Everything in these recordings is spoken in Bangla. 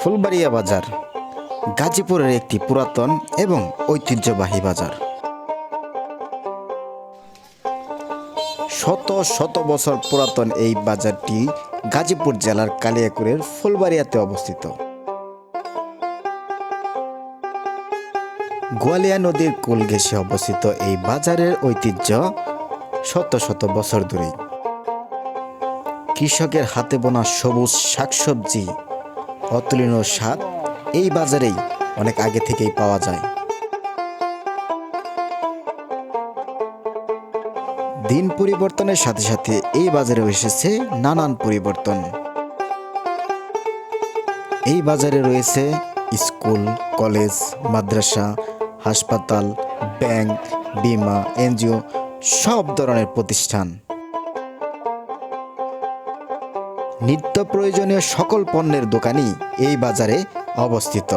ফুলবাড়িয়া বাজার গাজীপুরের একটি পুরাতন এবং ঐতিহ্যবাহী বাজার। শত শত বছর পুরাতন এই বাজারটি গাজীপুর জেলার কালিয়াকৈরের ফুলবাড়িয়াতে অবস্থিত। গোয়ালিয়া নদীর কূল ঘেঁষে অবস্থিত এই বাজারের ঐতিহ্য শত শত বছর ধরেই। কৃষকের হাতে বোনা সবুজ শাকসবজি, অতুলনীয় স্বাদ এই বাজারেই অনেক আগে থেকেই পাওয়া যায়। দিন পরিবর্তনের সাথে সাথে এই বাজারে এসেছে নানান পরিবর্তন। এই বাজারে রয়েছে স্কুল, কলেজ, মাদ্রাসা, হাসপাতাল, ব্যাংক, বীমা, এনজিও সব ধরনের প্রতিষ্ঠান। নিত্য প্রয়োজনীয় সকল পণ্যের দোকানই এই বাজারে অবস্থিত।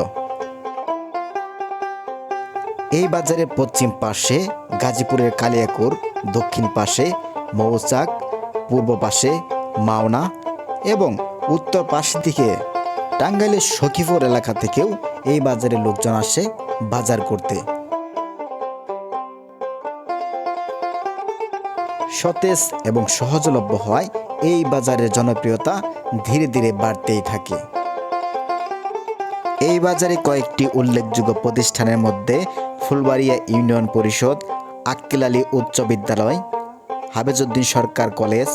এই বাজারের পশ্চিম পাশে গাজীপুরের কালিয়াকৈর, দক্ষিণ পাশে মৌচাক, পূর্ব পাশে মাওনা এবং উত্তর পাশ থেকে টাঙ্গাইলের সখীপুর এলাকা থেকেও এই বাজারে লোকজন আসে বাজার করতে। সতেজ এবং সহজলভ্য হওয়ায় এই বাজারের জনপ্রিয়তা ধীরে ধীরে বাড়তেই থাকে। এই বাজারে কয়েকটি উল্লেখযোগ্য প্রতিষ্ঠানের মধ্যে ফুলবাড়িয়া ইউনিয়ন পরিষদ, আক্কেল আলী উচ্চ বিদ্যালয়, Hafezuddin Sarkar college,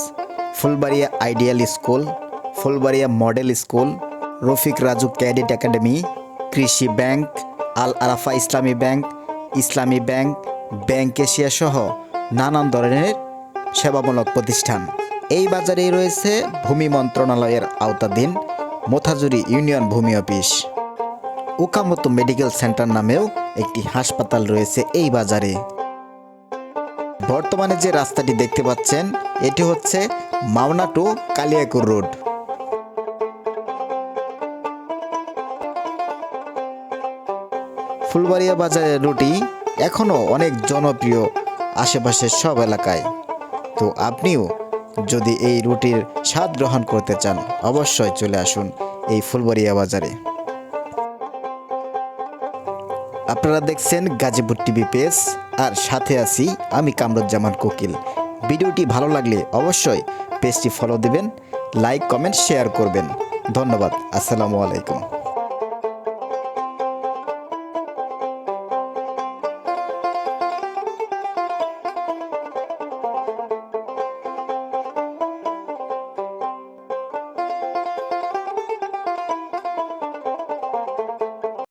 Phulbaria ideal school, Phulbaria model school, Rafiq Raju cadet academy, কৃষি ব্যাংক, আল আরাফা ইসলামী ব্যাংক, ইসলামী ব্যাংক, ব্যাংক এশিয়া সহ নানান ধরনের সেবামূলক প্রতিষ্ঠান। এই বাজারেই রয়েছে ভূমি মন্ত্রণালয়ের আওতাধীন মোথাজুরি ইউনিয়ন ভূমি অফিস। ওকামতো মেডিকেল সেন্টার নামেও একটি হাসপাতাল রয়েছে এই বাজারে। বর্তমানে যে রাস্তাটি দেখতে পাচ্ছেন এটি হচ্ছে মাওনা টু কালিয়াকৈর রোড। ফুলবাড়িয়া বাজারের রুটি এখনও অনেক জনপ্রিয় আশেপাশের সব এলাকায়। তো আপনিও যদি এই রুটির স্বাদ গ্রহণ করতে চান অবশ্যই চলে আসুন এই ফুলবাড়িয়া বাজারে। আপনারা দেখছেন গাজীপুর টিভি পেজ, আর সাথে আছি আমি কামরুজ্জামান কোকিল। ভিডিওটি ভালো লাগলে অবশ্যই পেজটি ফলো দিবেন, লাইক, কমেন্ট, শেয়ার করবেন। ধন্যবাদ। আসসালামু আলাইকুম।